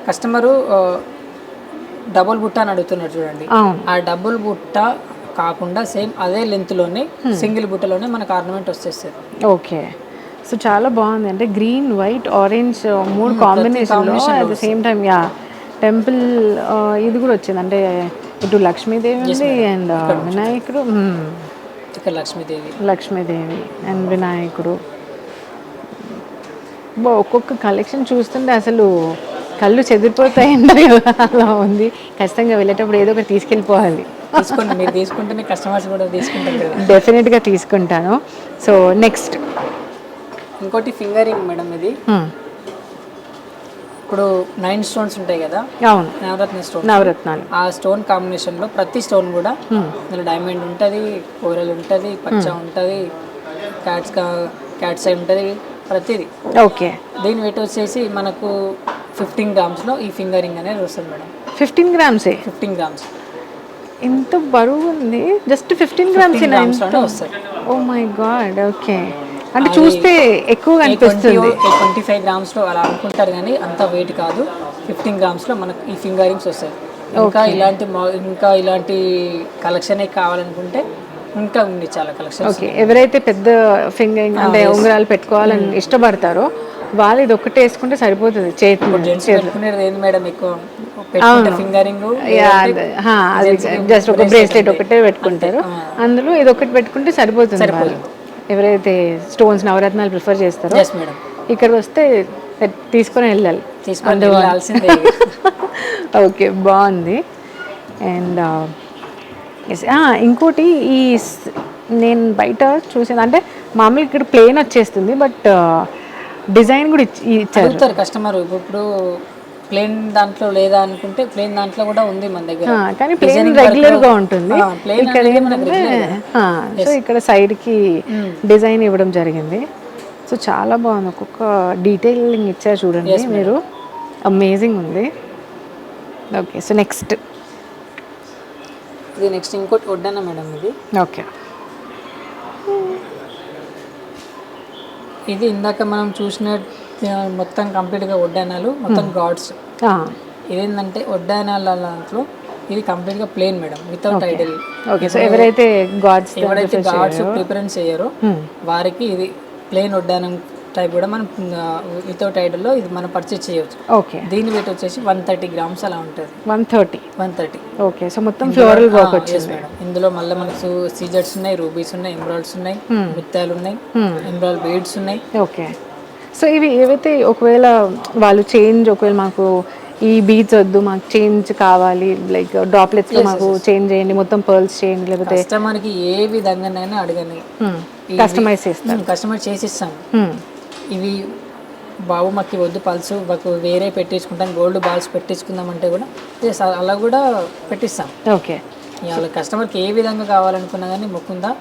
C: కస్టమరు డబుల్ బుట్ట అని అడుగుతున్నారు చూడండి, ఆ డబుల్ బుట్ట కాకుండా సేమ్ అదే లెంత్లోనే సింగిల్ బుట్టలోనే మనకు ఆర్నమెంట్ వచ్చేస్తుంది.
B: ఓకే, సో చాలా బాగుంది. అంటే గ్రీన్, వైట్, ఆరెంజ్ 3 కాంబినేషన్లో at the same time. Yeah, temple ఇది కూడా వచ్చింది, అంటే ఇటు లక్ష్మీదేవి ఉంది అండ్ వినాయకుడు.
C: ఇక్కడ
B: లక్ష్మీదేవి అండ్ వినాయకుడు. ఒక్కొక్క కలెక్షన్ చూస్తుంటే అసలు కళ్ళు చెదిరిపోతాయండి అలా ఉంది. ఖచ్చితంగా వెళ్ళేటప్పుడు ఏదో ఒకటి తీసుకెళ్ళిపోవాలి.
C: తీసుకోండి, మీరు తీసుకుంటేనే కస్టమర్స్ కూడా తీసుకుంటారు కదా.
B: డెఫినెట్గా తీసుకుంటాను. సో నెక్స్ట్
C: ఇంకోటి ఫింగర్ రింగ్ మేడం. ఇది ఇప్పుడు 9 స్టోన్స్ ఉంటాయి కదా,
B: అవును, నవరత్నాలు.
C: ఆ స్టోన్ కాంబినేషన్లో ప్రతి స్టోన్ కూడా ఇందులో డైమండ్ ఉంటుంది, కోరల్ ఉంటుంది, పచ్చ ఉంటుంది, క్యాట్స్ ఐ ఉంటుంది, ప్రతిదీ.
B: ఓకే,
C: దీని వెయిట్ వచ్చేసి మనకు 15 గ్రామ్స్లో ఈ ఫింగర్ రింగ్ అనేది వస్తుంది మేడం.
B: 15 గ్రామ్సే?
C: 15 గ్రామ్స్.
B: ఎంత బరువు ఉంది, జస్ట్ 15 గ్రామ్స్
C: వస్తుంది.
B: Oh my God. ఓకే, అంటే చూస్తే ఎక్కువగా అనిపిస్తుంది.
C: 25 గ్రామ్స్లో అలా అనుకుంటారు కానీ అంత వెయిట్ కాదు. 15 గ్రామ్స్లో మనకు ఈ ఫింగర్ రింగ్స్ వస్తాయి. ఇంకా ఇలాంటి కలెక్షన్ కావాలనుకుంటే ఇంకా ఉంది చాలా కలెక్షన్.
B: ఓకే, ఎవరైతే పెద్ద ఫింగరింగ్ అంటే ఉంగరాలు పెట్టుకోవాలని ఇష్టపడతారో వాళ్ళు ఇది ఒకటి వేసుకుంటే సరిపోతుంది.
C: పెట్టుకునేది ఏంది మేడం, ఎక్కువ ఫింగరింగ్
B: జస్ట్ ఒక బ్రేస్లెట్ ఒకటే పెట్టుకుంటారు, అందులో ఇది ఒకటి పెట్టుకుంటే సరిపోతుంది. ఎవరైతే స్టోన్స్ నవరత్నాలు ప్రిఫర్ చేస్తారో ఇక్కడ వస్తే తీసుకొని వెళ్ళాలి. ఓకే, బాగుంది. అండ్ ఇంకోటి ఈ నేను బయట చూసాను, అంటే మామూలుగా ఇక్కడ ప్లేన్ వచ్చేస్తుంది, బట్ డిజైన్ కూడా ఇచ్చారు
C: కస్టమర్. ఇప్పుడు ప్లేన్ దాంట్లో లేదా అనుకుంటే ప్లేన్ దాంట్లో కూడా ఉంది మన దగ్గర,
B: కానీ ప్లేన్ రెగ్యులర్ గా ఉంటుంది. ఇక్కడ ఏంటంటే సో ఇక్కడ సైడ్ కి డిజైన్ ఇవ్వడం జరిగింది. సో చాలా బాగుంది, ఒక్కొక్క డీటెయిలింగ్ ఇచ్చారు చూడండి మీరు, అమేజింగ్ ఉంది. ఓకే, సో నెక్స్ట్
C: ఇంకోటి వడ్డానా మేడం. ఇది
B: ఓకే,
C: ఇది ఇందాక మనం చూసిన మొత్తం కంప్లీట్గా వడ్డానాలు, మొత్తం గాడ్స్. ఇదేంటంటే వడ్డానాల దాంట్లో ఇది కంప్లీట్గా plain madam, without idol.
B: Okay, so ఎవరైతే గాడ్స్
C: ప్రిఫరెన్స్ చేయరో వారికి ఇది ప్లేన్ వడ్డానం టైప్ కూడా మనం వితౌట్ ఐడల్లో ఇది మనం పర్చేస్ చేయవచ్చు.
B: ఓకే,
C: దీని వెయిట్ వచ్చేసి 130 గ్రామ్స్ అలా ఉంటుంది. 130.
B: ఓకే, సో మొత్తం ఫ్లోరల్ వర్క్ వచ్చింది
C: మేడం. ఇందులో మళ్ళీ మనకు సీజర్స్ ఉన్నాయి, రూబీస్ ఉన్నాయి, ఎంబ్రాయిడ్స్ ఉన్నాయి, ముత్యాలు ఉన్నాయి, ఎంబ్రాయిడ్ బీడ్స్ ఉన్నాయి.
B: ఓకే, సో ఇవి ఏవైతే ఒకవేళ వాళ్ళు ఒకవేళ మాకు ఈ బీడ్స్ వద్దు, మాకు చేంజ్ కావాలి, లైక్ డ్రాప్లెట్స్ లో మాకు చేంజ్ చేయండి, మొత్తం పర్ల్స్ చేయండి, లేకపోతే
C: కస్టమర్కి ఏ విధంగానైనా అడగని
B: కస్టమైజ్ చేస్తాం,
C: కస్టమర్ చేసిస్తాం. ఇవి బాబు మాకు వద్దు పల్స్, మాకు వేరే పెట్టించుకుంటాం, గోల్డ్ బాల్స్ పెట్టించుకుందాం అంటే కూడా అలా కూడా పెట్టిస్తాం.
B: ఓకే,
C: వాళ్ళ కస్టమర్కి ఏ విధంగా కావాలనుకున్నా కానీ ముకుందా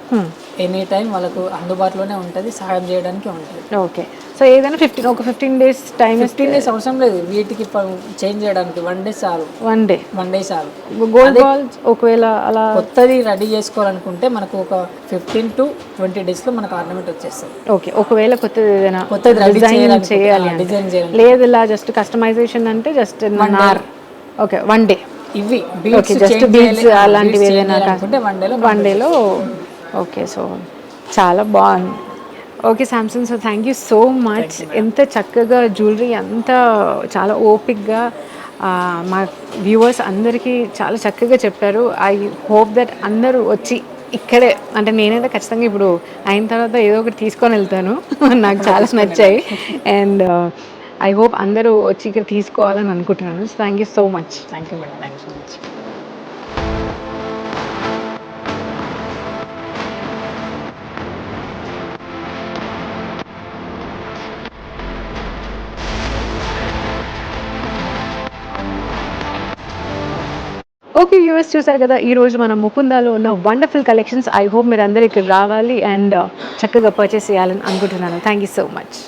C: ఎనీ టైం వాళ్ళకు అందుబాటులోనే ఉంటుంది, సహాయం చేయడానికి ఉంటుంది.
B: ఓకే, సో ఏదైనా 15 days టైం.
C: 15 days అవసరం లేదు వీటికి చేంజ్ చేయడానికి. 1 day చాలు. 1 day చాలు.
B: గోల్డ్ బాల్స్ ఒకవేళ అలా
C: కొత్తది రెడీ చేసుకోవాలనుకుంటే మనకు ఒక 15 to 20 daysలో మనకు ఆర్నమెంట్ వచ్చేస్తుంది.
B: ఓకే, ఒకవేళ కొత్తది ఏదైనా
C: డిజైన్
B: చేయాలి, లేదు ఇలా జస్ట్ కస్టమైజేషన్ అంటే జస్ట్ ఓకే 1 day.
C: ఇవి
B: జస్ట్ బీడ్స్ అలాంటివి ఏదైనా
C: 1
B: డేలో. ఓకే, సో చాలా బాగుంది. Okay Samsung, so thank you so much. ఎంత చక్కగా జ్యువెలరీ అంతా చాలా ఓపిక్గా మా వ్యూవర్స్ అందరికీ చాలా చక్కగా చెప్పారు. ఐ హోప్ దట్ అందరూ వచ్చి ఇక్కడే అంటే నేనైతే ఖచ్చితంగా ఇప్పుడు అయిన తర్వాత ఏదో ఒకటి తీసుకొని వెళ్తాను. నాకు చాలా నచ్చాయి అండ్ ఐ హోప్ అందరూ వచ్చి ఇక్కడ తీసుకోవాలని అనుకుంటున్నాను. Thank you so much.
C: Thank you madam, thank you so much.
B: Okay viewers, చూసారు కదా ఈ రోజు మన ముకుందాలో ఉన్న వండర్ఫుల్ కలెక్షన్స్. ఐ హోప్ మీరు అందరూ ఇక్కడ రావాలి అండ్ చక్కగా పర్చేస్ చేయాలని అనుకుంటున్నాను. Thank you so much.